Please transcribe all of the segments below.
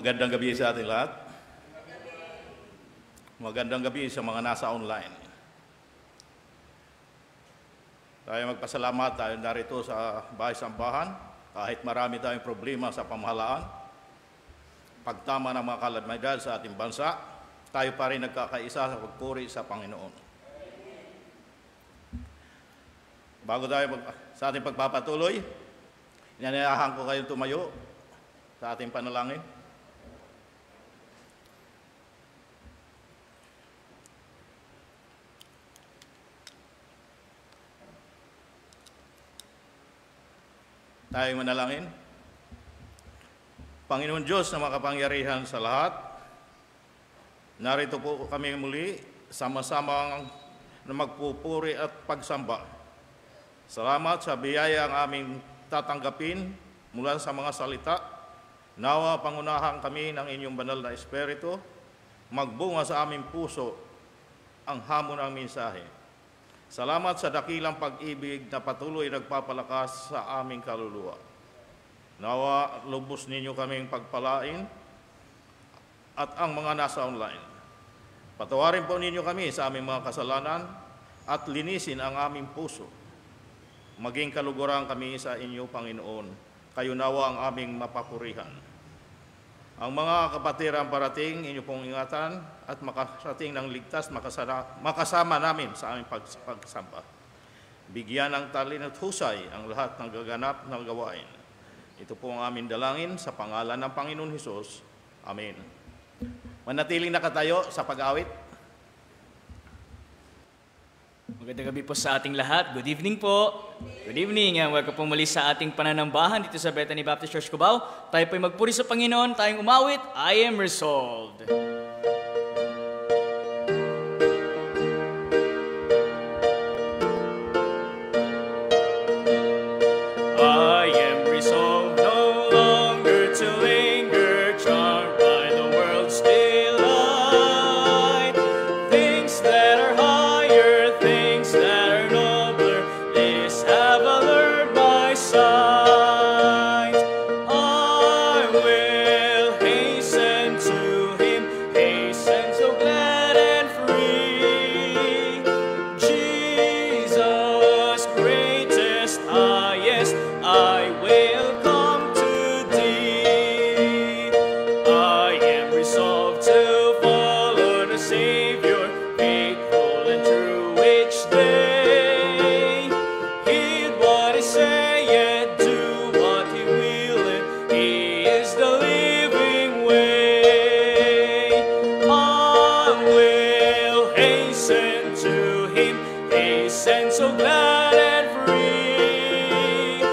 Magandang gabi sa ating lahat. Magandang gabi sa mga nasa online. Tayo magpasalamat, tayo narito sa bahay-sambahan, kahit marami tayong problema sa pamahalaan, pagtama ng mga kalamidad sa ating bansa, tayo pa rin nagkakaisa sa pagpuri sa Panginoon. Bago tayo sa ating pagpapatuloy, inanayahan ko kayong tumayo sa ating panalangin. Tayo manalangin. Panginoon Diyos na makapangyarihan sa lahat, narito po kami muli, sama-sama na magpupuri at pagsamba. Salamat sa biyaya ang aming tatanggapin mula sa mga salita. Nawa pangunahan kami ng inyong banal na Espiritu, magbunga sa aming puso ang hamon ng mensahe. Salamat sa dakilang pag-ibig na patuloy nagpapalakas sa aming kaluluwa. Nawa lubos ninyo kaming pagpalain at ang mga nasa online. Patawarin po ninyo kami sa aming mga kasalanan at linisin ang aming puso. Maging kaluguran kami sa inyo, Panginoon. Kayo nawa ang aming mapapurihan. Ang mga kapatiran parating, inyo pong ingatan at makarating ng ligtas, makasama namin sa aming pagsamba. Bigyan ng talino at husay ang lahat ng gaganap na gawain. Ito po ang aming dalangin sa pangalan ng Panginoon Hesus. Amen. Manatiling nakatayo sa pag-awit. Magandang gabi po sa ating lahat. Good evening po. Good evening. Welcome po muli sa ating pananambahan dito sa Bethany Baptist Church, Cubao. Tayo po'y magpuri sa Panginoon. Tayong umawit, I am resolved. I am resolved no longer to linger, charmed by the world's delight. Things that are higher, things that are nobler, this have allured my sight. I will hasten to Him, hasten so glad and free. Jesus, greatest, highest, I will come to Thee. I am resolved to follow the Savior, faithful and true each day. Heed what He saith, do what He willeth, He is the living way. I will hasten to Him, hasten so glad and free.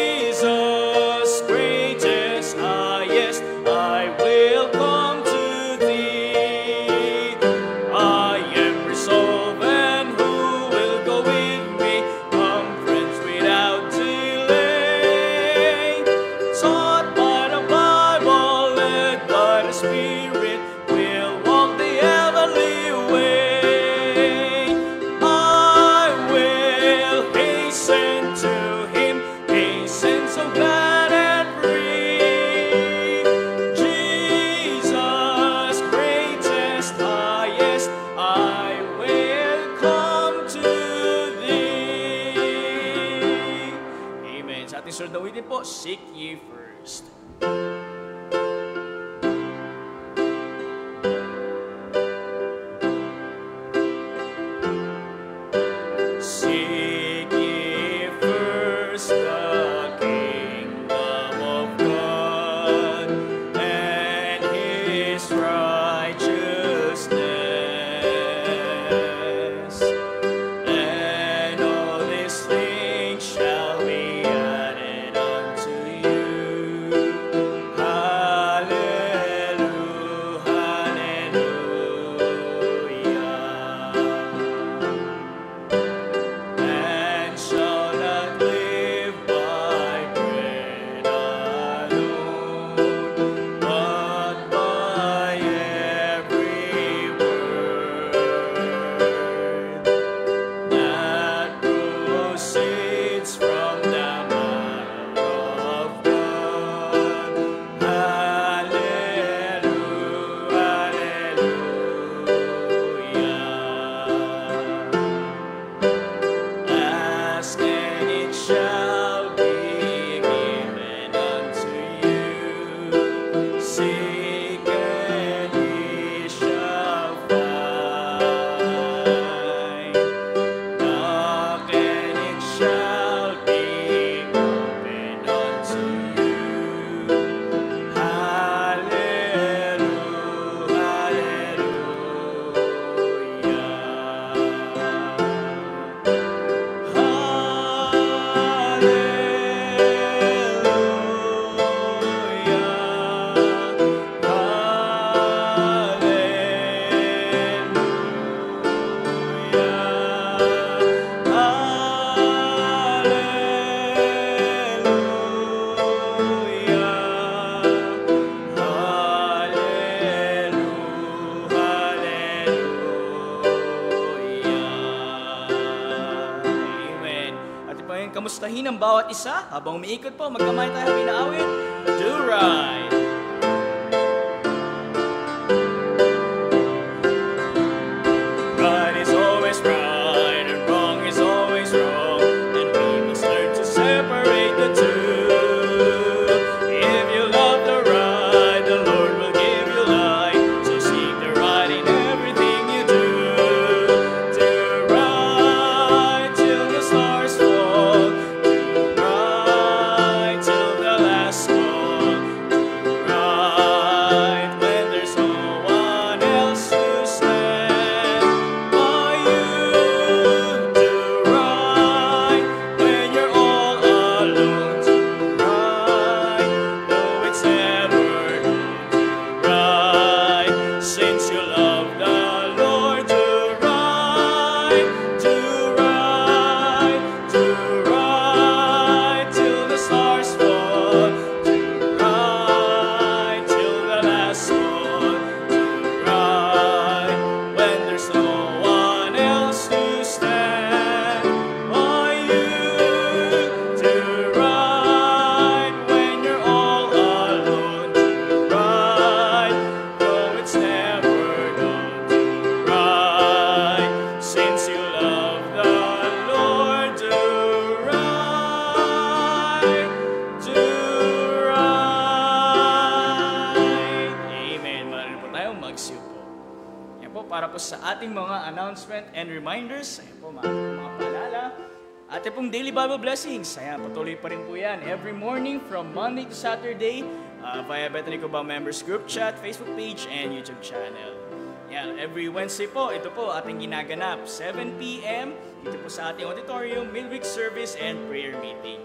Jesus, greatest, highest, I will come to Thee. I am resolved, and who will go with me? Come, friends, without delay. Taught by the Bible, led by the Spirit, we'll walk the heavenly way. I will hasten to Him, hasten so glad and free. Jesus, greatest, highest, I will come to Thee. Amen. Sa ating sunod na witin po, seek ye first. Seek ye first the kingdom of God and His righteousness, and all these things shall be added unto you. Hallelujah, hallelujah. And shall not live by bread alone, but by kamustahin ang bawat isa habang umiikot po. Magkamay tayo habang inaawit. Do right! Right is always right and wrong is always wrong, and we must learn to separate the two. If you love the right, the Lord will give you light. So seek the right in everything you do. Do right till the stars fall. Do right till the last call. Do right when there's no one else to stand by you. Do right when you're all alone. Do right though it's never right. Since you love the Lord, do right, do right, do right till the stars fall. Do right till the last call. Do right when there's no one else to stand by you. Do right when you're all alone. Do right though it's never done. Do right since you love the Lord. Do right, do right. Amen. Maraming po tayo magsiupo. Yan po, para po sa ating mga announcement and reminders. Ayan po, mga paalala. Ating pong daily Bible blessings. Ayan, patuloy pa rin po yan. Every morning from Monday to Saturday via Bethany Cubao Members Group Chat, Facebook page, and YouTube channel. Yan, every Wednesday po, ito po ating ginaganap. 7 p.m. Dito po sa ating auditorium, midweek service, and prayer meeting.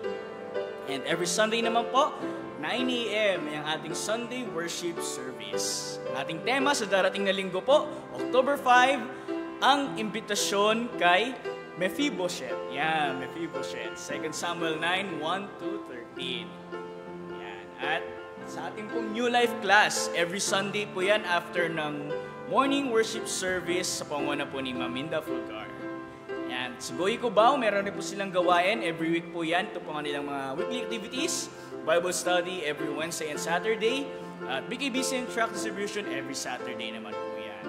And every Sunday naman po, 9 a.m. ang ating Sunday worship service. Ang ating tema sa darating na linggo po, October 5, ang imbitasyon kay Mephibosheth. Yan, Mephibosheth. 2 Samuel 9, 1-13. Yan. At sa ating pong New Life class, every Sunday po yan after ng morning worship service sa panguna po ni Maminda Fulgar. Yan. Sa Goy Cubao, meron rin po silang gawain. Every week po yan. Ito po ang kanilang mga weekly activities. Bible study every Wednesday and Saturday. At BKBC and track distribution every Saturday naman po yan.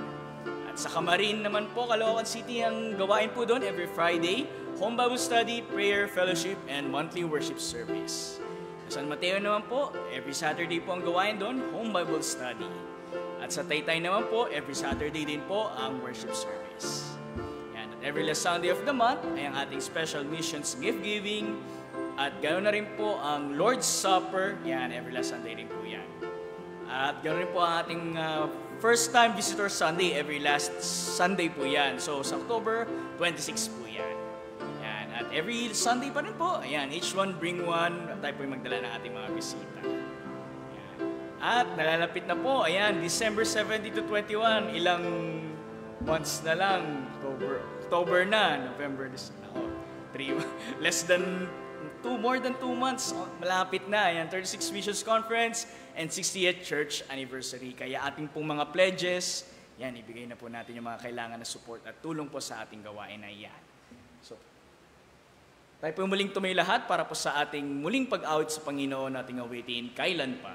At sa Camarin naman po, Caloocan City, ang gawain po doon every Friday. Home Bible study, prayer, fellowship, and monthly worship service. Sa San Mateo naman po, every Saturday po ang gawain doon, home Bible study. At sa Taytay naman po, every Saturday din po ang worship service. Yan. At every last Sunday of the month ay ang ating special missions gift giving. At ganoon na rin po ang Lord's Supper. Yan, every last Sunday rin po yan. At ganoon rin po ang ating first time visitor Sunday, every last Sunday po yan. So sa October 26 po yan. Yan. At every Sunday pa rin po. Ayan, each one bring one. At tayo po yung magdala ng ating mga bisita. Yan. At nalalapit na po. Ayan, December 17 to 21. Ilang months na lang. October na. November, December. Oh, 3 less than more than 2 months, malapit na. Ayan, 36 Missions Conference and 60th Church Anniversary. Kaya ating pong mga pledges, yan, ibigay na po natin yung mga kailangan na support at tulong po sa ating gawain na yan. So, tayo po muling tumayo lahat para po sa ating muling pag-awit sa Panginoon nating awitin, Kailan Pa.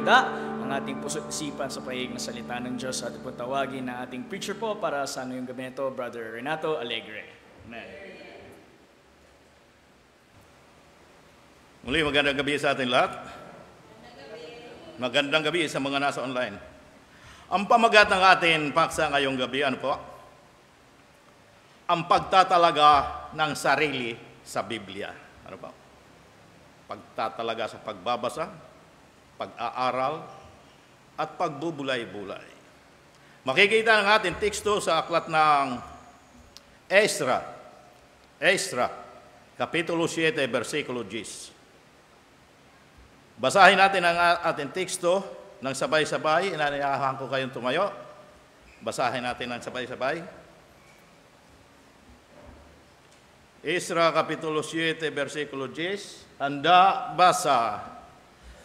ihanda ang ating puso at isipan sa paig na salita ng Diyos. At po tawagin na ating preacher po para sa ngayong gabi nito, Brother Renato Alegre. Amen. Muli, magandang gabi sa ating lahat. Magandang gabi sa mga nasa online. Ang pamagat ng ating paksa ngayong gabi, ano po? Ang pagtatalaga ng sarili sa Biblia. Ano po? Pagtatalaga sa pagbabasa, pag-aaral, at pagbubulay-bulay. Makikita ng ating teksto sa aklat ng Ezra, Kapitulo 7, versikulo 10. Basahin natin ang ating teksto ng sabay-sabay. Inanayahan ko kayong tumayo. Basahin natin ng sabay-sabay. Ezra Kapitulo 7, versikulo 10. Handa basa.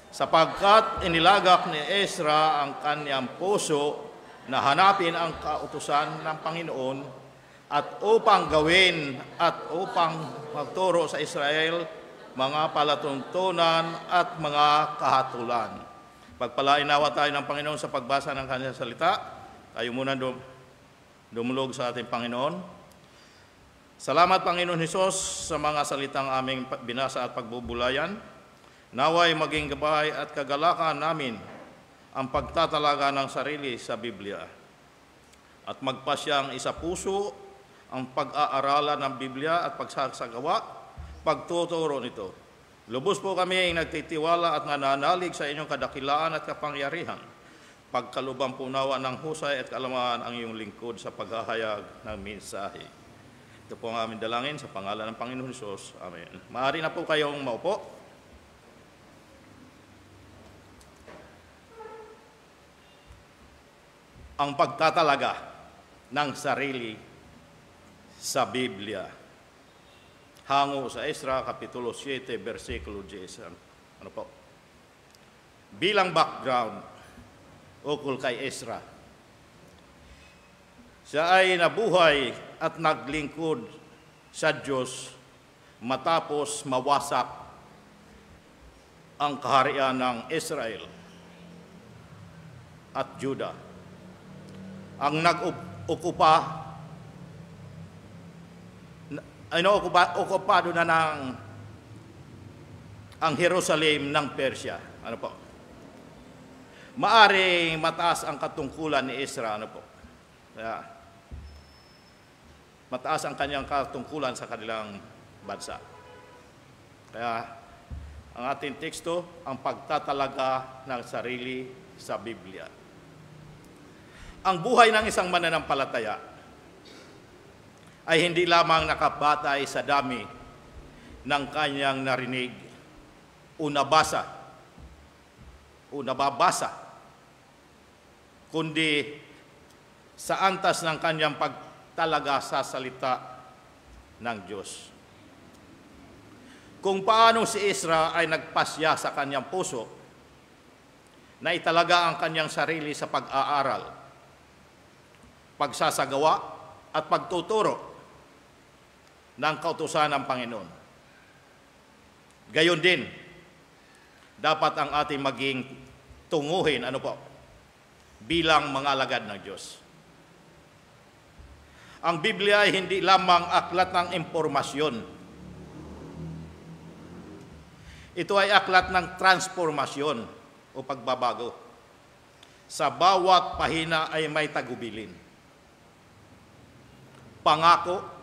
Sapagkat inilagak ni Ezra ang kanyang puso na hanapin ang kautusan ng Panginoon at upang gawin at upang magturo sa Israel mga palatuntunan at mga kahatulan. Pagpalain nawa tayo ng Panginoon sa pagbasa ng kanyang salita. Tayo muna dumulog sa ating Panginoon. Salamat, Panginoon Hesus, sa mga salitang aming binasa at pagbubulayan. Naway maging gabay at kagalakan namin ang pagtatalaga ng sarili sa Biblia. At magpasyang isa puso ang pag-aaralan ng Biblia at pagsasagawa pagtuturo nito. Lubos po kami nagtitiwala at nananalig sa inyong kadakilaan at kapangyarihan. Pagkalubang punawa ng husay at kaalaman ang iyong lingkod sa paghahayag ng mensahe. Ito po ang aming dalangin sa pangalan ng Panginoon Hesus. Amen. Maaari na po kayong maupo. Ang pagtatalaga ng sarili sa Biblia. Hango sa Ezra, Kapitulo 7, versikulo 10. Ano po? Bilang background, ukol kay Ezra. Siya ay nabuhay at naglingkod sa Diyos matapos mawasak ang kaharian ng Israel at Juda. Ang okupado na ng ang Jerusalem ng Persia. Ano po? Maaring mataas ang katungkulan ni Ezra. Ano po? Kaya, mataas ang kanyang katungkulan sa kanilang bansa. Kaya, ang ating teksto, ang pagtatalaga ng sarili sa Biblia. Ang buhay ng isang mananampalataya ay hindi lamang nakabatay sa dami ng kanyang narinig o nababasa, kundi sa antas ng kanyang pagtalaga sa salita ng Diyos. Kung paano si Ezra ay nagpasya sa kanyang puso na italaga ang kanyang sarili sa pag-aaral, pagsasagawa at pagtuturo ng kautusan ng Panginoon. Gayon din, dapat ang ating maging tunguhin, bilang mga alagad ng Diyos. Ang Biblia ay hindi lamang aklat ng impormasyon. Ito ay aklat ng transformasyon o pagbabago. Sa bawat pahina ay may tagubilin. Pangako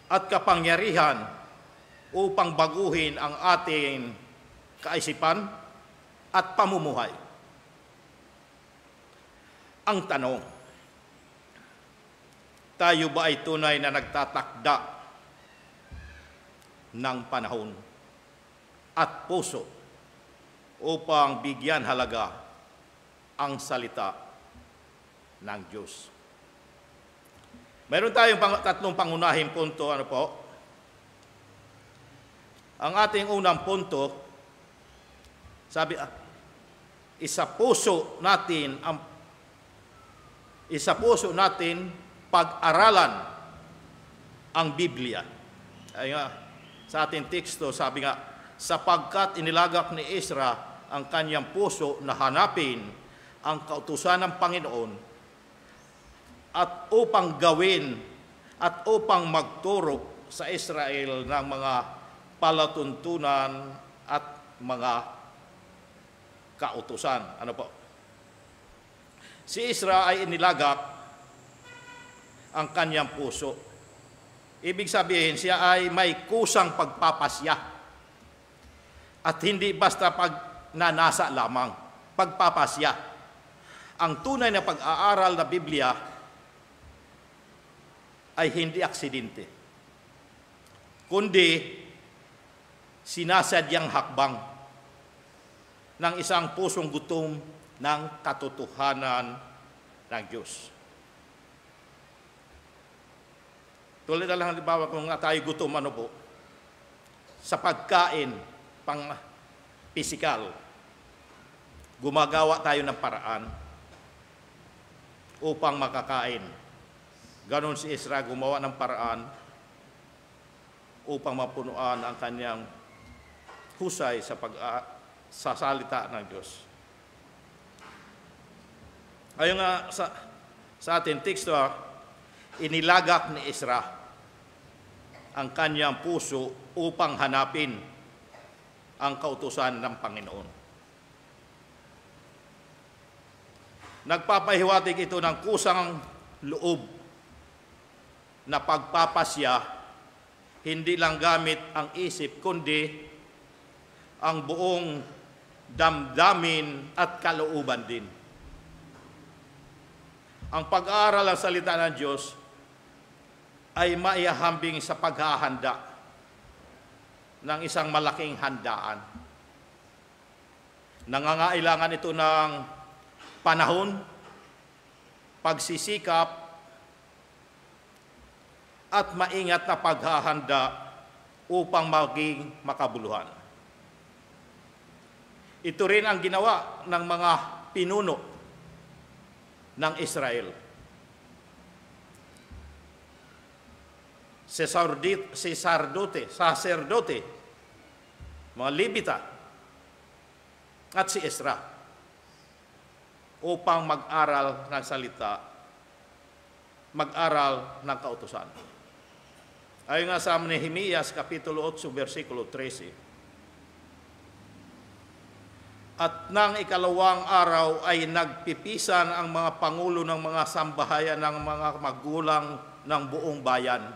at kapangyarihan upang baguhin ang ating kaisipan at pamumuhay. Ang tanong, tayo ba ay tunay na nagtatakda ng panahon at puso upang bigyan halaga ang salita ng Diyos? Mayroon tayong tatlong pangunahing punto. Ang ating unang punto, sabi, isapuso natin pag-aralan ang Biblia. Ay nga, sa ating teksto, sabi nga, sapagkat inilagak ni Ezra ang kanyang puso na hanapin ang kautusan ng Panginoon at upang gawin at upang magturo sa Israel ng mga palatuntunan at mga kautusan. Ano po? Si Ezra ay inilagak ang kanyang puso. Ibig sabihin, siya ay may kusang pagpapasya at hindi basta pagnanasa lamang, pagpapasya. Ang tunay na pag-aaral na Biblia ay hindi aksidente, kundi sinasadyang hakbang ng isang pusong gutom ng katotohanan ng Diyos. Tulad na lang halimbawa kung tayo gutom, ano po, sa pagkain pang pisikal, gumagawa tayo ng paraan upang makakain. Ganon si Ezra gumawa ng paraan upang mapunuan ang kanyang husay sa salita ng Diyos. Ayon nga sa ating teksto, inilagak ni Ezra ang kanyang puso upang hanapin ang kautusan ng Panginoon. Nagpapahiwatig ito ng kusang loob na pagpapasya, hindi lang gamit ang isip, kundi ang buong damdamin at kalooban din. Ang pag-aaral ng salita ng Diyos ay maihahambing sa paghahanda ng isang malaking handaan. Nangangailangan ito ng panahon, pagsisikap, at maingat na paghahanda upang maging makabuluhan. Ito rin ang ginawa ng mga pinuno ng Israel. Sacerdote, mga Levita, at si Ezra upang mag-aral ng salita, mag-aral ng kautusan. Ayon nga sa Nehemias, Kapitulo 8, versikulo 13. At nang ikalawang araw ay nagpipisan ang mga pangulo ng mga sambahayan ng mga magulang ng buong bayan,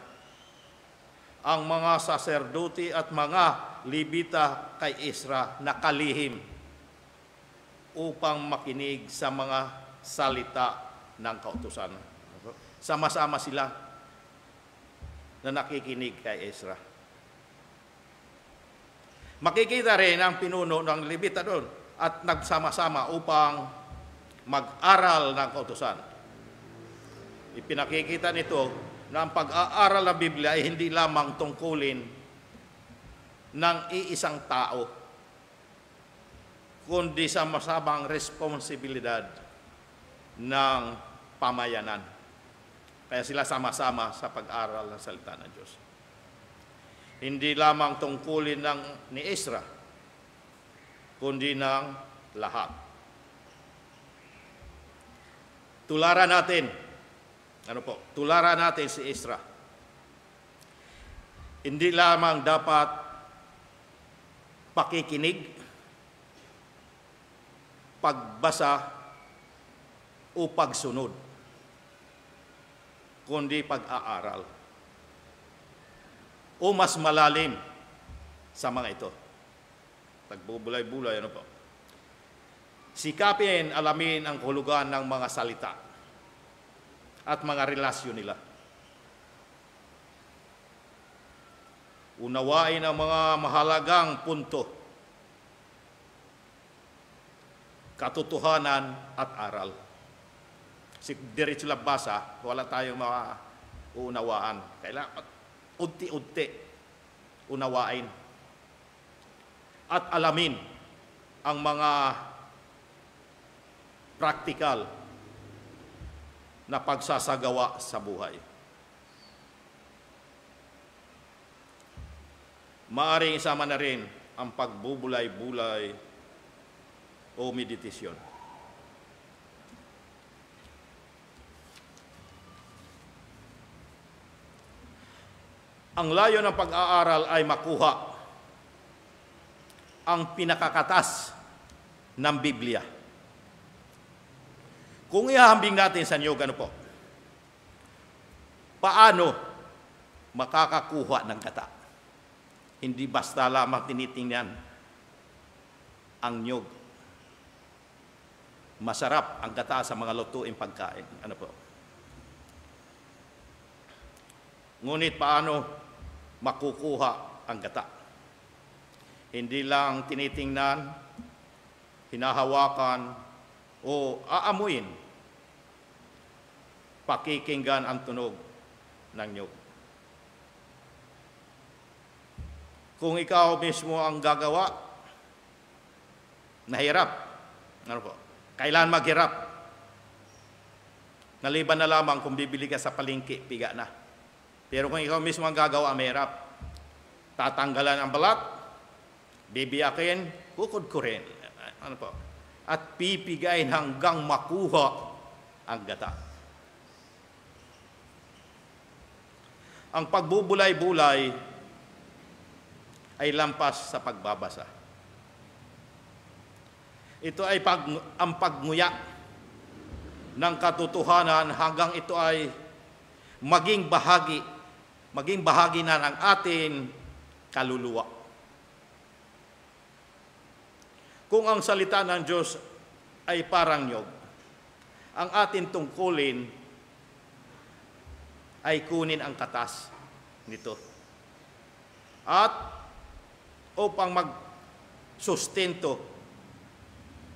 ang mga saserdote at mga Levita kay Ezra na kalihim upang makinig sa mga salita ng kautusan. Sama-sama sila na nakikinig kay Ezra. Makikita rin ang pinuno ng Levita doon at nagsama-sama upang mag-aral ng kautusan. Ipinakikita nito na ang pag-aaral ng Biblia ay hindi lamang tungkulin ng iisang tao, kundi sama-samang responsibilidad ng pamayanan. Kaya sila sama-sama sa pag-aral ng salita ng Diyos. Hindi lamang tungkulin ni Ezra, kundi ng lahat. Tularan natin, tularan natin si Ezra. Hindi lamang dapat pakikinig, pagbasa o pagsunod, kundi pag-aaral o mas malalim sa mga ito. Tagbubulay-bulay, sikapin alamin ang kahulugan ng mga salita at mga relasyon nila. Unawain ang mga mahalagang punto, katotohanan at aral. Diretso lang basa, wala tayong mauunawaan. Kailangan unti-unti unawain at alamin ang mga praktikal na pagsasagawa sa buhay. Maaring isama na rin ang pagbubulay-bulay o meditasyon. Ang layo ng pag-aaral ay makuha ang pinakakatas ng Biblia. Kung ihahambing natin sa inyo, ano po? Paano makakakuha ng gata? Hindi basta lamang tinitingnan ang nyog. Masarap ang gata sa mga lutuing pagkain. Ano po? Ngunit paano makukuha ang gata? Hindi lang tinitingnan, hinahawakan, o aamuin, pakikinggan ang tunog ng nyog. Kung ikaw mismo ang gagawa, nahirap. Ano po? Kailan maghirap? Naliban na lamang kung bibili ka sa palengke, piga na. Pero kung ikaw mismo ang gagawa, mahirap. Tatanggalan ang balat, bibiyakin, kukudkurin. Ano po? At pipigain hanggang makuha ang gata. Ang pagbubulay-bulay ay lampas sa pagbabasa. Ito ay ang pagnguya ng katotohanan hanggang ito ay maging bahagi na ng ating kaluluwa. Kung ang salita ng Diyos ay parang nyog, ang ating tungkulin ay kunin ang katas nito. At upang magsustento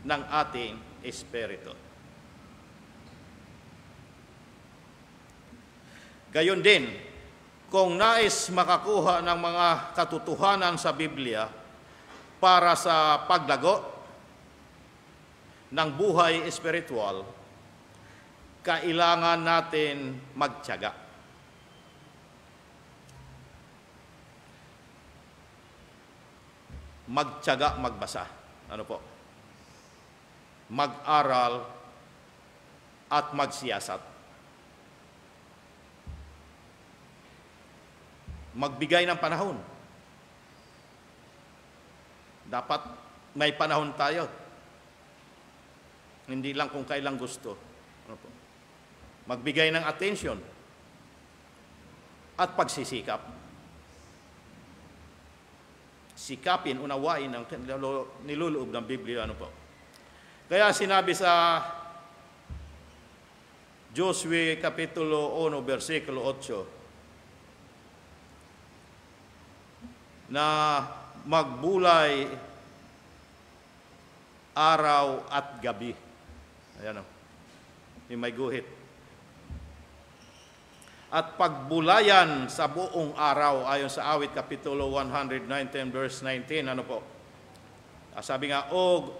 ng ating espiritu. Gayon din, kung nais makakuha ng mga katotohanan sa Biblia para sa paglago ng buhay espiritual, kailangan natin magtiyaga. Magtiyaga magbasa. Ano po? Mag-aral at magsiyasat. Magbigay ng panahon. Dapat may panahon tayo. Hindi lang kung kailang gusto. Ano po? Magbigay ng attention at pagsisikap. Sikapin, unawain ang niluloob ng Biblia. Ano po? Kaya sinabi sa Josue Kapitulo 1, versikulo 8, na magbulay araw at gabi. Ayan o. Yung may guhit. At pagbulayan sa buong araw, ayon sa Awit Kapitulo 119, verse 19, ano po? Sabi nga, o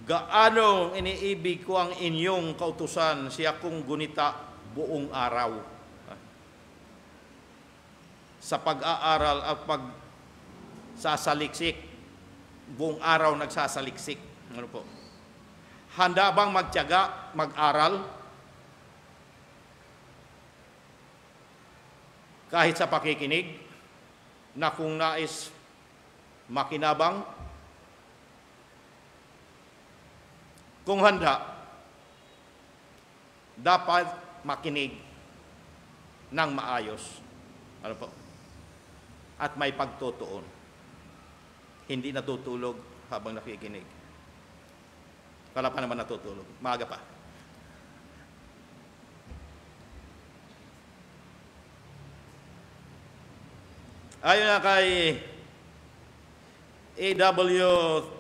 gaano iniibig ko ang inyong kautusan, siya kong gunita buong araw. Sa pag-aaral at pagsasaliksik, buong araw nagsasaliksik. Ano po? Handa bang magtiyaga, mag-aral? Kahit sa pakikinig, na kung nais makinabang, kung handa, dapat makinig ng maayos. Ano po? At may pagtutuon. Hindi natutulog habang nakikinig. Wala pa naman natutulog. Maaga pa. Ayon na kay A.W.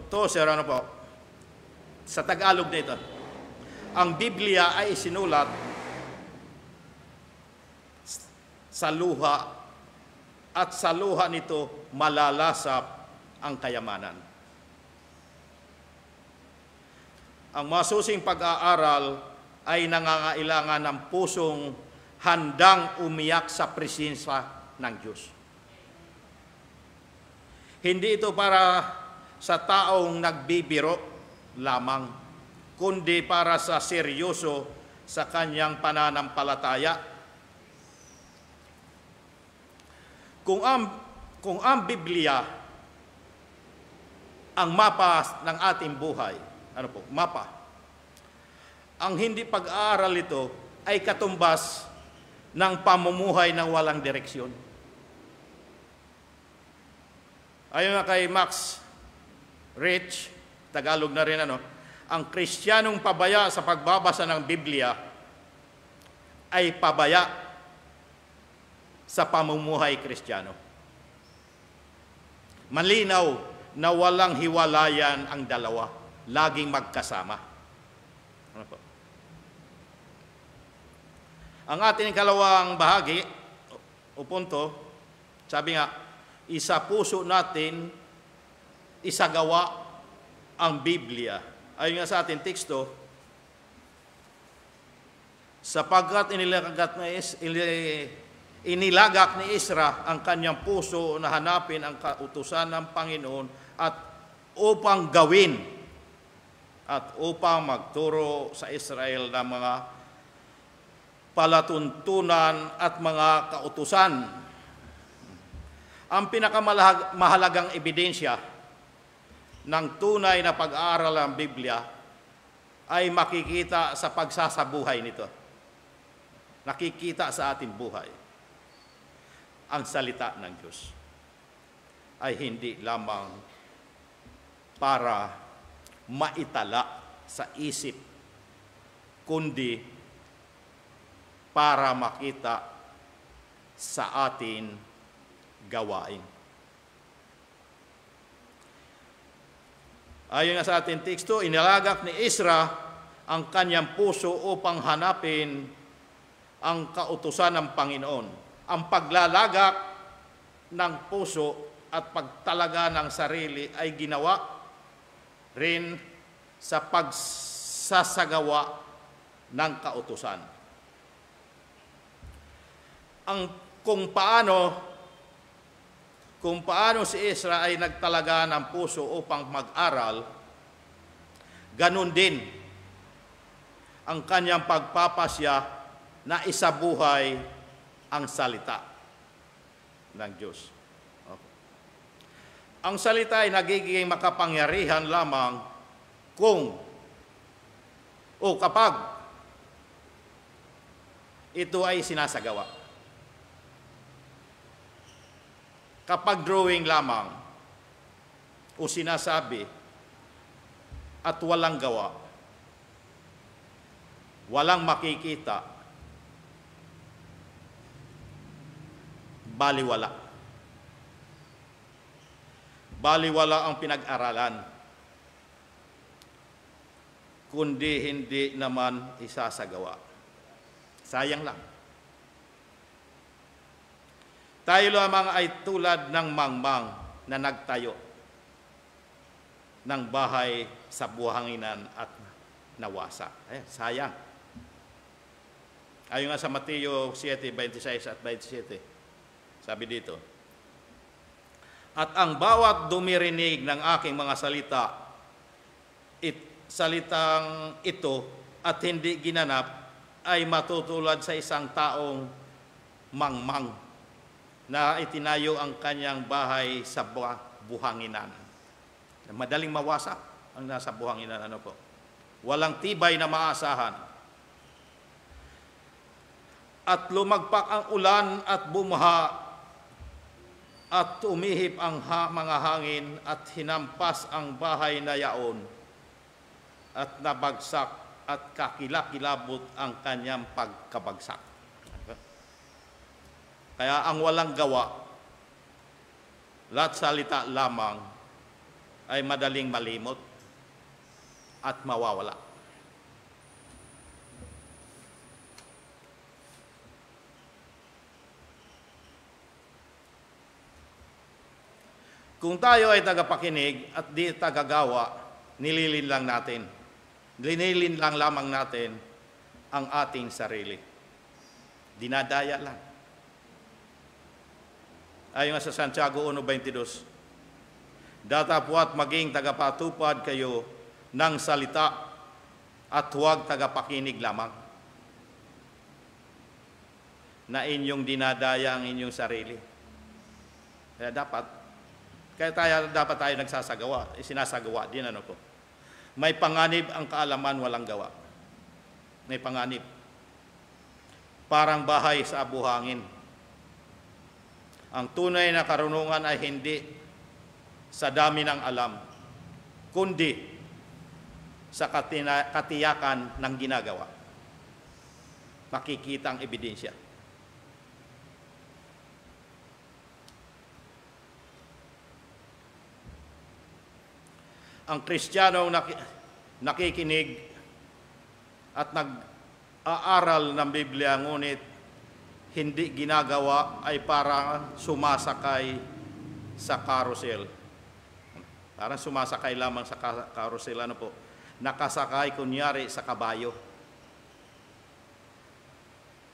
Tozer, ano po? Sa Tagalog nito, ang Biblia ay isinulat sa luha at sa luha nito malalasap ang kayamanan. Ang masusing pag-aaral ay nangangailangan ng pusong handang umiyak sa presensya ng Diyos. Hindi ito para sa taong nagbibiro lamang, kundi para sa seryoso sa kanyang pananampalataya. Kung ang Biblia ang mapa ng ating buhay, mapa, ang hindi pag-aaral ito ay katumbas ng pamumuhay ng walang direksyon. Ayon nga kay Max Rich, Tagalog na rin ang Kristiyanong pabaya sa pagbabasa ng Biblia ay pabaya sa pamumuhay Kristiyano. Malinaw na walang hiwalayan ang dalawa, laging magkasama. Ano po? Ang ating kalawang bahagi o punto, sabi nga, isa puso natin isagawa ang Biblia. Ayon nga sa ating teksto, sapagkat inilagak ni Ezra ang kanyang puso na hanapin ang kautusan ng Panginoon at upang gawin at upang magturo sa Israel ng mga palatuntunan at mga kautusan. Ang pinakamahalagang ebidensya ng tunay na pag-aaral ng Biblia ay makikita sa pagsasabuhay nito. Nakikita sa ating buhay. Ang salita ng Diyos ay hindi lamang para maitala sa isip, kundi para makita sa atin gawain. Ayon nga sa ating teksto, inilagak ni Ezra ang kanyang puso upang hanapin ang kautusan ng Panginoon. Ang paglalagak ng puso at pagtalaga ng sarili ay ginawa rin sa pagsasagawa ng kautusan. Kung paano si Ezra ay nagtalaga ng puso upang mag-aral, ganun din ang kanyang pagpapasya na isabuhay ang salita ng Diyos. Okay. Ang salita ay nagiging makapangyarihan lamang kapag ito ay sinasagawa. Kapag drawing lamang o sinasabi at walang gawa, walang makikita, baliwala. Baliwala ang pinag-aralan, kundi hindi naman isasagawa. Sayang lang. Tayo lamang ay tulad ng mangmang na nagtayo ng bahay sa buhanginan at nawasa. Sayang. Ayon nga sa Mateo 7:26 at 27. Sabi dito, at ang bawat dumirinig ng aking mga salitang ito at hindi ginanap ay matutulad sa isang taong mangmang na itinayo ang kanyang bahay sa buhanginan. Madaling mawasak ang nasa buhanginan. Walang tibay na maasahan. At lumagpak ang ulan at bumaha at umihip ang mga hangin at hinampas ang bahay na yaon at nabagsak at kakilakilabot ang kanyang pagkabagsak. Kaya ang walang gawa, lahat salita lamang, ay madaling malimot at mawawala. Kung tayo ay tagapakinig at di tagagawa, nililin lang natin. Linilin lang lamang natin ang ating sarili. Dinadaya lang. Ayon nga sa Santiago 1:22, datapwat maging tagapatupad kayo ng salita at huwag tagapakinig lamang na inyong dinadaya ang inyong sarili. Kaya dapat tayo nagsasagawa, sinasagawa din po. May panganib ang kaalaman, walang gawa. May panganib. Parang bahay sa buhangin. Ang tunay na karunungan ay hindi sa dami ng alam, kundi sa katiyakan ng ginagawa. Makikita ang ebidensya. Ang Kristiyanong nakikinig at nag-aaral ng Biblia ngunit hindi ginagawa ay parang sumasakay sa carousel. Parang sumasakay lamang sa carousel, nakasakay kunyari sa kabayo.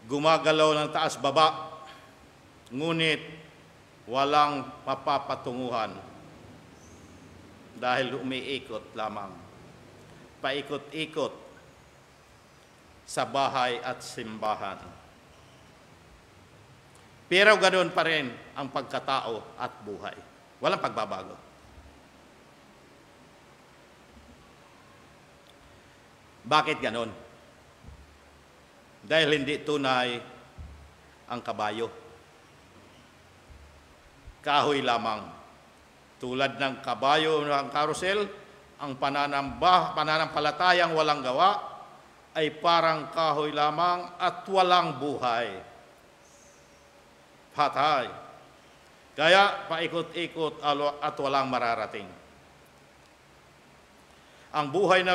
Gumagalaw ng taas baba, ngunit walang mapapatunguhan dahil umiikot lamang, paikot-ikot sa bahay at simbahan. Pero ganoon pa rin ang pagkatao at buhay. Walang pagbabago. Bakit ganoon? Dahil hindi tunay ang kabayo. Kahoy lamang. Tulad ng kabayo ng carousel, ang pananampalatayang walang gawa ay parang kahoy lamang at walang buhay. Patay. Kaya paikot-ikot at walang mararating. Ang buhay na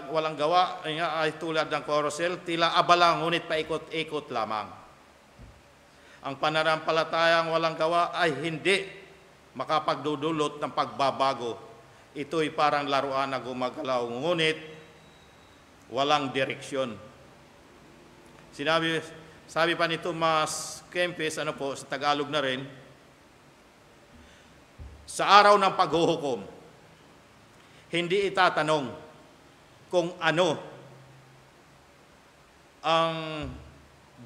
walang gawa ay tulad ng carousel, tila abala ngunit paikot-ikot lamang. Ang pananampalatayang walang gawa ay hindi makapagdudulot ng pagbabago. Ito'y parang laruan na gumagalaw, ngunit walang direksyon. Sabi pa ni Tomas Kempis, sa Tagalog na rin, sa araw ng paghuhukom, hindi itatanong kung ano ang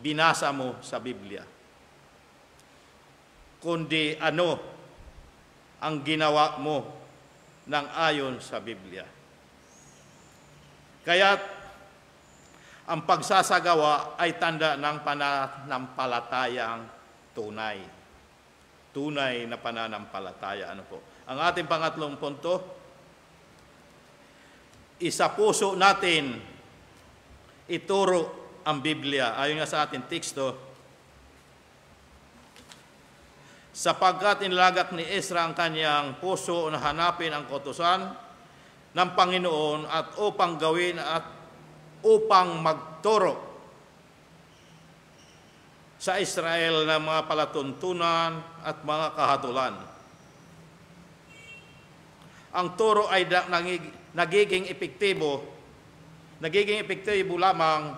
binasa mo sa Biblia, kundi ano ang ginawa mo ng ayon sa Biblia. Kaya't ang pagsasagawa ay tanda ng pananampalatayang tunay. Tunay na pananampalataya. Ang ating pangatlong punto, isa puso natin ituro ang Biblia. Ayon nga sa ating teksto, sapagkat inilagak ni Ezra ang kanyang puso na hanapin ang kautusan ng Panginoon at upang gawin at upang magturo sa Israel ng mga palatuntunan at mga kahatulan. Ang turo ay nagiging epektibo lamang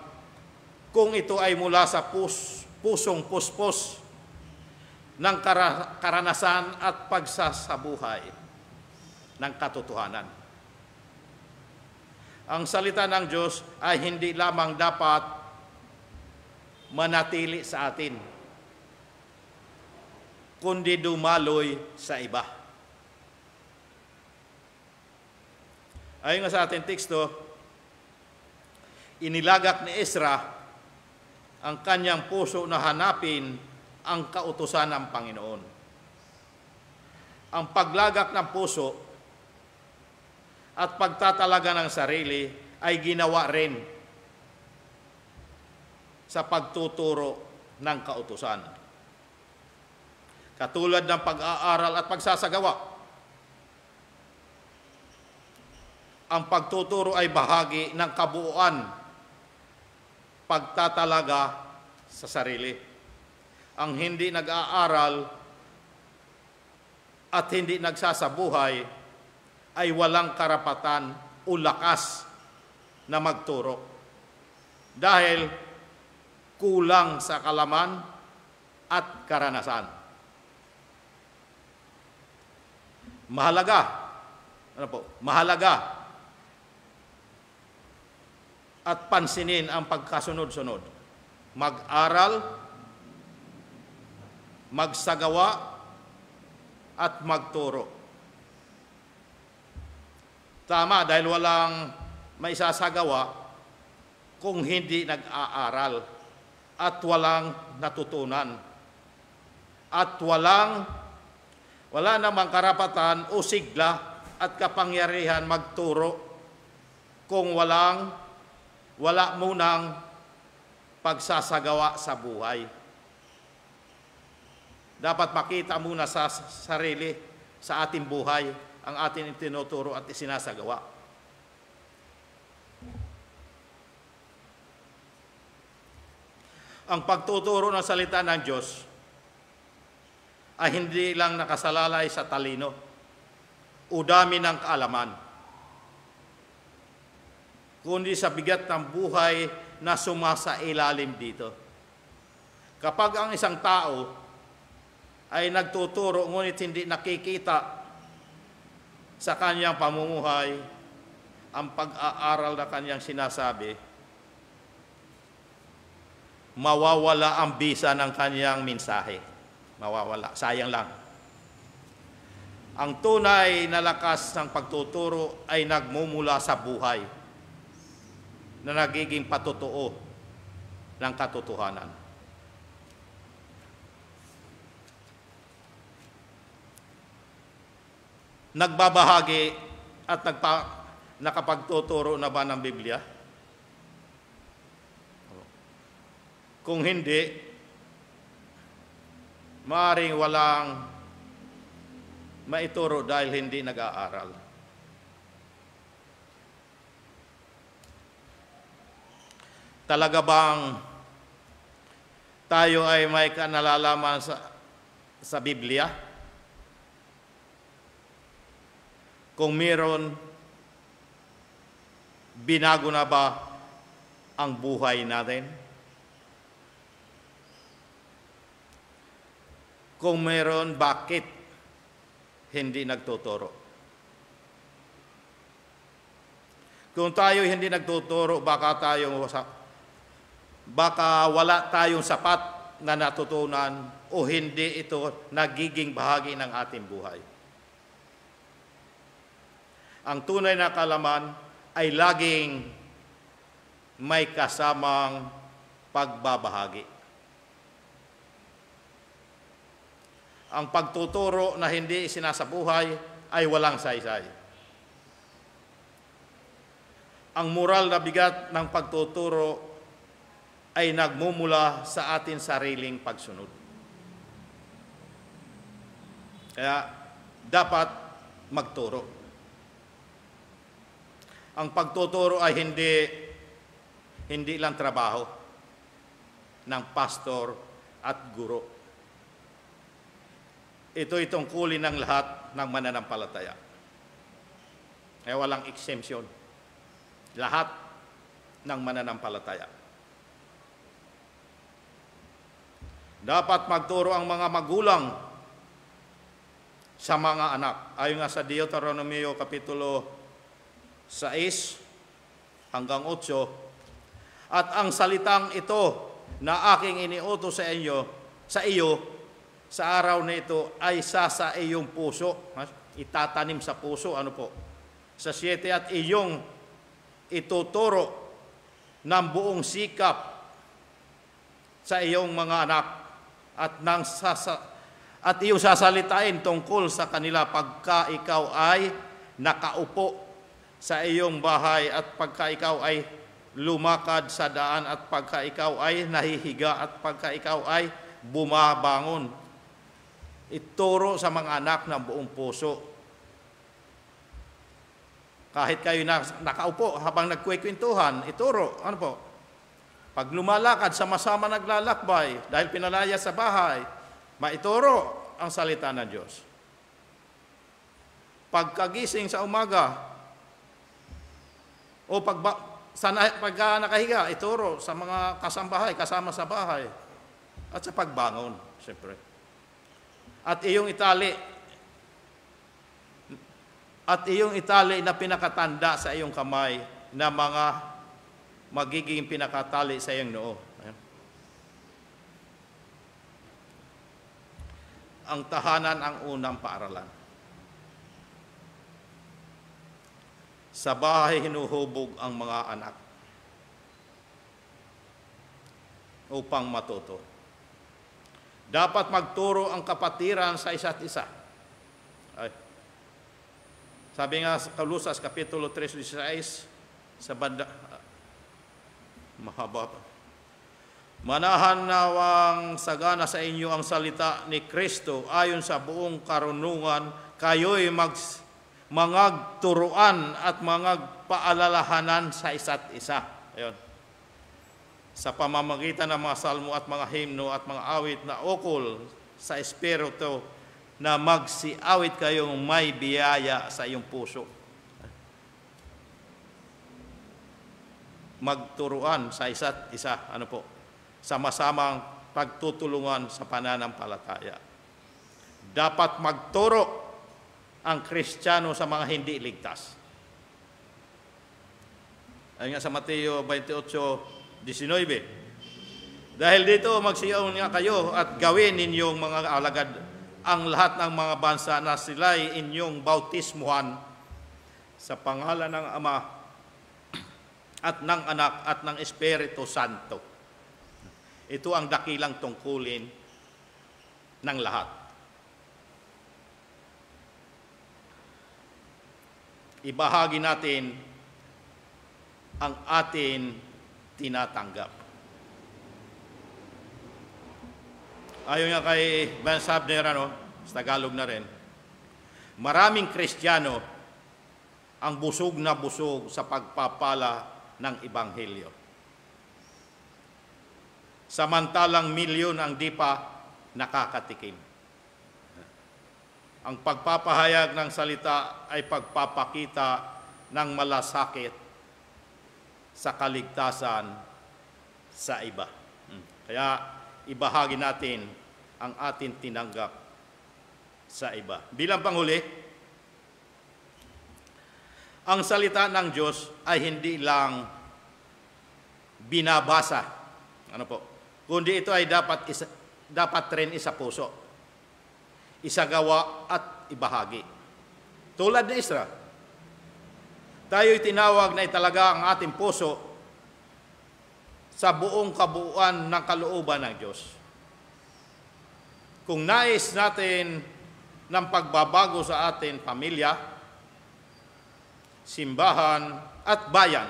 kung ito ay mula sa pusong puspos ng karanasan at pagsasabuhay ng katotohanan. Ang salita ng Diyos ay hindi lamang dapat manatili sa atin, kundi dumaloy sa iba. Ayon nga sa ating teksto, inilagak ni Ezra ang kanyang puso na hanapin ang kautusan ng Panginoon. Ang paglagak ng puso at pagtatalaga ng sarili ay ginawa rin sa pagtuturo ng kautusan. Katulad ng pag-aaral at pagsasagawa, ang pagtuturo ay bahagi ng kabuuan, pagtatalaga sa sarili. Ang hindi nag-aaral at hindi nagsasabuhay ay walang karapatan o lakas na magturo dahil kulang sa kalaman at karanasan. Mahalaga at pansinin ang pagkasunod-sunod. Mag-aral, magsagawa, at magturo. Tama, dahil walang maisasagawa kung hindi nag-aaral at walang natutunan at wala namang karapatan o sigla at kapangyarihan magturo kung wala munang pagsasagawa sa buhay. Dapat makita muna sa sarili, sa ating buhay, ang ating tinuturo at isinasagawa. Ang pagtuturo ng salita ng Diyos ay hindi lang nakasalalay sa talino o dami ng kaalaman, kundi sa bigat ng buhay na sumasailalim dito. Kapag ang isang tao ay nagtuturo ngunit hindi nakikita sa kanyang pamumuhay ang pag-aaral na kanyang sinasabi, mawawala ang bisa ng kanyang mensahe. Mawawala. Sayang lang. Ang tunay na lakas ng pagtuturo ay nagmumula sa buhay na nagiging patotoo ng katotohanan. Nagbabahagi at nakapagtuturo na ba ng Biblia? Kung hindi, maaaring walang maituro dahil hindi nag-aaral. Talaga bang tayo ay may nalalaman sa Biblia? Kung meron, binago na ba ang buhay natin? Kung meron, bakit hindi nagtuturo? Kung tayo hindi nagtuturo, baka wala tayong sapat na natutunan o hindi ito nagiging bahagi ng ating buhay. Ang tunay na kaalaman ay laging may kasamang pagbabahagi. Ang pagtuturo na hindi isinasabuhay ay walang saysay. Ang moral na bigat ng pagtuturo ay nagmumula sa ating sariling pagsunod. Kaya dapat magturo. Ang pagtuturo ay hindi lang trabaho ng pastor at guro. Ito'y tungkulin ng lahat ng mananampalataya. Kaya walang exemption. Lahat ng mananampalataya. Dapat magturo ang mga magulang sa mga anak. Ayon nga sa Deuteronomy Kapitulo 6 hanggang 8, at ang salitang ito na aking iniutos sa iyo sa araw na ito ay sa iyong puso. Itatanim sa puso, sa 7, at iyong ituturo ng buong sikap sa iyong mga anak at iyong sasalitain tungkol sa kanila pagka ikaw ay nakaupo sa iyong bahay at pagka ikaw ay lumakad sa daan at pagka ikaw ay nahihiga at pagka ikaw ay bumabangon. Ituro sa mga anak ng buong puso. Kahit kayo nakaupo habang nagkwekwentuhan, ituro. Pag lumalakad, sama-sama naglalakbay dahil pinalaya sa bahay, maituro ang salita ng Diyos. Pagkagising sa umaga, o pagka nakahiga, ituro sa mga kasambahay, kasama sa bahay. At sa pagbangon, siyempre. At iyong itali na pinakatanda sa iyong kamay na mga magiging pinakatali sa iyong noo. Ayan. Ang tahanan ang unang paaralan. Sa bahay hinuhubog ang mga anak upang matuto. Dapat magturo ang kapatiran sa isa't isa. Ay. Sabi nga sa Kalusas, Kapitulo 3:16, sa banda, mahaba pa. Manahan nawang sagana sa inyo ang salita ni Kristo ayon sa buong karunungan, kayo'y mangagturuan at mangagpaalalahanan sa isa't isa. Ayun. Sa pamamagitan ng mga salmo at mga himno at mga awit na ukol sa Espiritu na magsiawit kayong may biyaya sa iyong puso. Magturuan sa isa't isa, sama-samang pagtutulungan sa pananampalataya. Dapat magturo ang Kristiyano sa mga hindi ligtas. Ayun nga sa Mateo 28:19. Dahil dito magsiyaw nga kayo at gawin ninyong mga alagad ang lahat ng mga bansa na sila'y inyong bautismuhan sa pangalan ng Ama at ng Anak at ng Espiritu Santo. Ito ang dakilang tungkulin ng lahat. Ibahagi natin ang atin tinatanggap. Ayon nga kay Ben Sabner, sa Tagalog na rin, maraming Kristiyano ang busog na busog sa pagpapala ng Ebanghelyo. Samantalang milyon ang di pa nakakatikim. Ang pagpapahayag ng salita ay pagpapakita ng malasakit sa kaligtasan sa iba. Kaya ibahagi natin ang atin tinanggap sa iba. Bilang panghuli, ang salita ng Diyos ay hindi lang binabasa, kundi ito ay dapat rin isa puso, isagawa at ibahagi. Tulad ni Ezra, tayo'y tinawag na italaga ang ating puso sa buong kabuuan ng kalooban ng Diyos. Kung nais natin ng pagbabago sa ating pamilya, simbahan at bayan,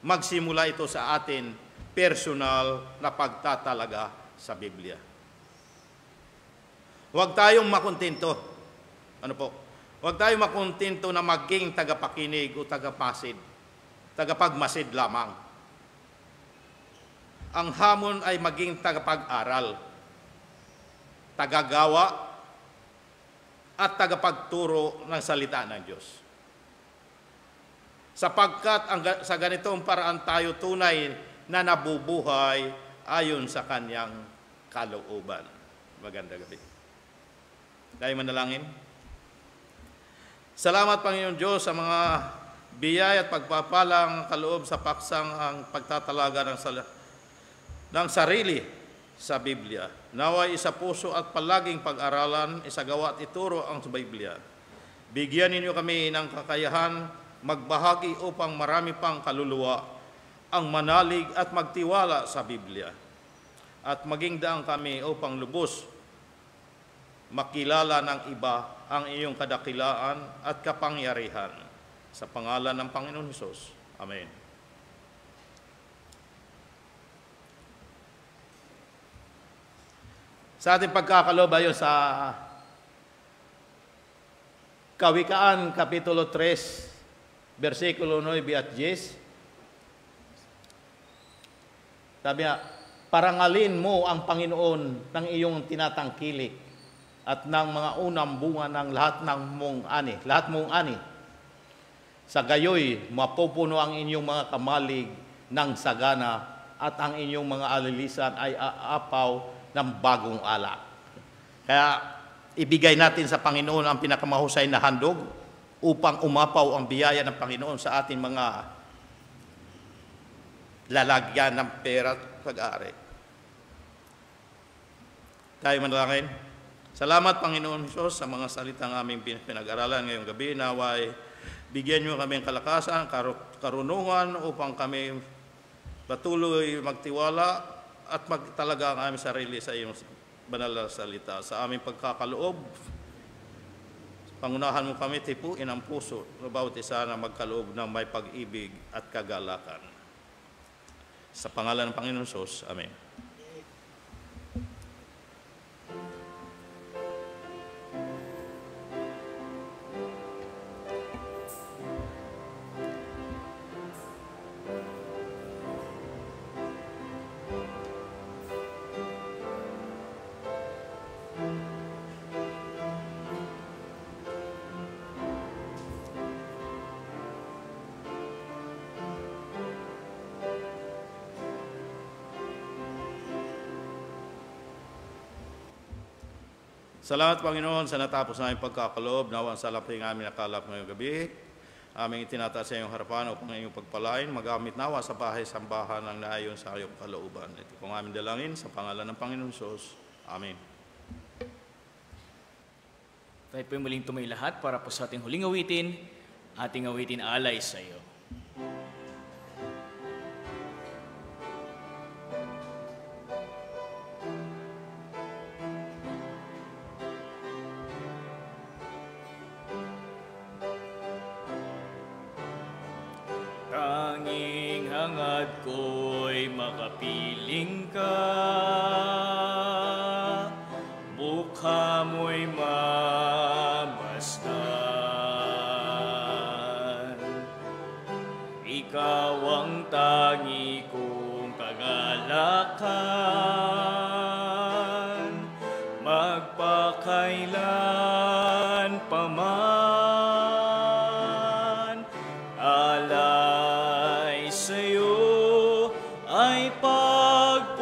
magsimula ito sa atin personal na pagtatalaga sa Biblia. Huwag tayong makontento. Huwag tayong makontento na maging tagapakinig o tagapagmasid lamang. Ang hamon ay maging tagapag-aral, tagagawa, at tagapagturo ng salita ng Diyos. Sapagkat sa ganitong paraan tayo tunay na nabubuhay ayon sa Kanyang kalooban. Magandang gabi. Tayo manalangin. Salamat, Panginoon Diyos, sa mga biyaya at pagpapalang kaloob sa paksang ang pagtatalaga ng sarili sa Biblia. Naway isa puso at palaging pag-aralan, isagawa at ituro ang Biblia. Bigyan ninyo kami ng kakayahan magbahagi upang marami pang kaluluwa ang manalig at magtiwala sa Biblia. At maging daang kami upang lubos makilala ng iba ang iyong kadakilaan at kapangyarihan. Sa pangalan ng Panginoon Hesus. Amen. Sa ating pagkakaloob ayon sa Kawikaan, Kapitulo 3, versikulo 9 at 10. Sabi nga, parangalin mo ang Panginoon ng iyong tinatangkilik at ng mga unang bunga ng lahat mong ani. Sa gayoy, mapupuno ang inyong mga kamalig ng sagana at ang inyong mga alilisan ay aapaw ng bagong alak. Kaya ibigay natin sa Panginoon ang pinakamahusay na handog upang umapaw ang biyaya ng Panginoon sa ating mga lalagyan ng pera at pag-ari. Tayo manalangin. Salamat, Panginoon Hesus, sa mga salitang aming pinag-aralan ngayong gabi. Naway, bigyan niyo kami ng kalakasan, karunungan upang kami patuloy magtiwala at magtalaga ang aming sarili sa iyong banal na salita. Sa aming pagkakaloob, pangunahan mo kami, tipuin ang puso ng bawat isa na magkaloob ng may pag-ibig at kagalakan. Sa pangalan ng Panginoon Hesus, Amen. Salamat, Panginoon, sa natapos na aming pagkakaloob. Nawang salapin aming nakalap ngayong gabi. Aming itinataas sa iyong harapan upang iyong pagpalain. Magamit nawa sa bahay-sambahan ng naayon sa iyong kalooban. Ito kong aming dalangin sa pangalan ng Panginoon Hesus. Amen. Tayo po muling tumay lahat para po sa ating huling awitin, ating awitin alay sa iyo. Tanging hangad ko'y makapiling ka, mukha mo'y mamasdan. Ikaw ang tangi kong kagalakan, magpakailan pa man. Alay sa'yo ay pagpupuri,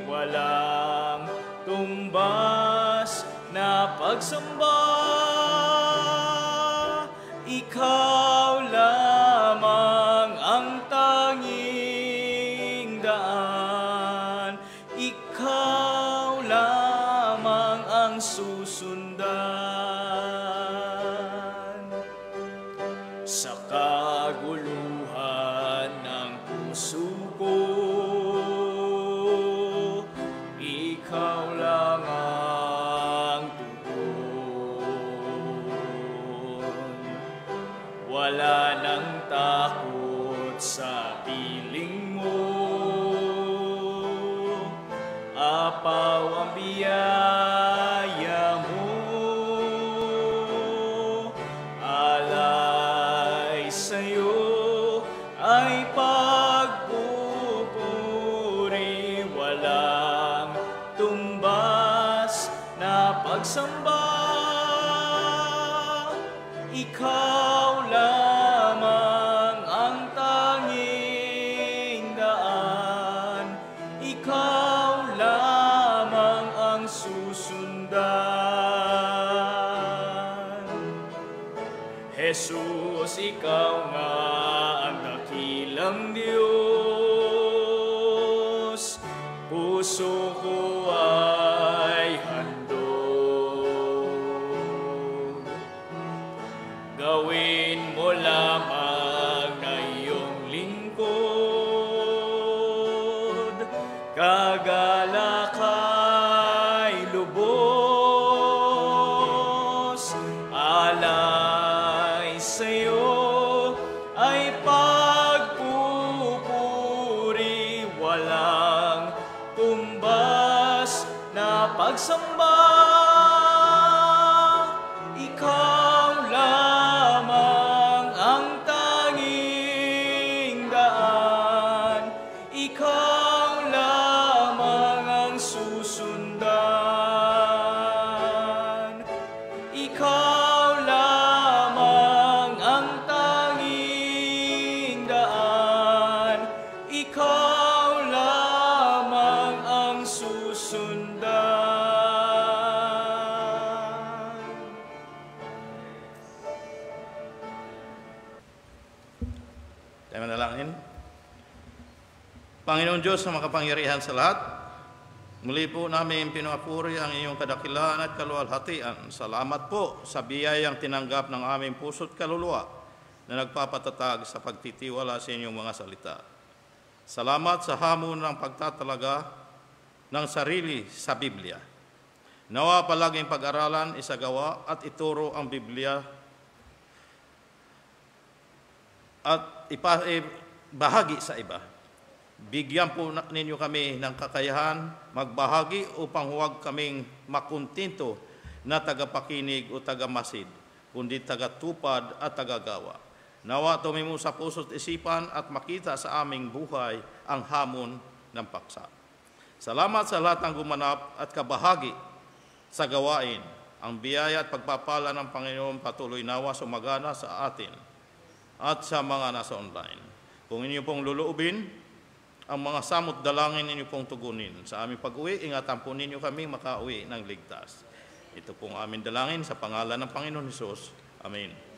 walang tumbas na pagsamba. Ikaw lamang ang tanging daan, ikaw lamang ang susundan. Sa kaguluhan ng puso ko, ikaw lang ang tugon. Wala nang takot sa piling mo, apaw ang biyaya mo. Alay sa'yo ay pagpupuri, walang tumbas na pagsamba. Ikaw lamang ang tanging daan, ikaw lamang ang susundan. Jesus, ikaw nga ang dakilang Diyos, puso ko ay handog. Gawin mo lamang na iyong lingkod, kagalakay lubos. Alay sa'yo ay pagpupuri, walang tumbas na pagsamba. Ikaw lamang ang tanging daan, ikaw lamang ang susundan. Ikaw lamang ang tanging daan, ikaw lamang ang susundan. Tayo manalangin. Panginoon Diyos na makapangyarihan sa lahat, muli po namin pinapuri ang iyong kadakilaan at kaluwalhatian. Salamat po sa biyayang tinanggap ng aming puso't kaluluwa na nagpapatatag sa pagtitiwala sa inyong mga salita. Salamat sa hamon ng pagtatalaga ng sarili sa Biblia. Nawa palaging pag-aralan, isagawa at ituro ang Biblia at bahagi sa iba. Bigyan po ninyo kami ng kakayahan magbahagi upang huwag kaming makuntinto na tagapakinig o tagamasid, kundi tagatupad at tagagawa. Nawa tumimo sa puso't isipan at makita sa aming buhay ang hamon ng paksa. Salamat sa lahat ng gumanap at kabahagi sa gawain. Ang biyaya at pagpapala ng Panginoon patuloy nawa sumagana sa atin at sa mga nasa online. Kung inyo pong luluubin, ang mga samot dalangin ninyo pong tugunin. Sa aming pag-uwi, ingatan po ninyo kami makauwi ng ligtas. Ito pong aming dalangin sa pangalan ng Panginoon Hesus. Amen.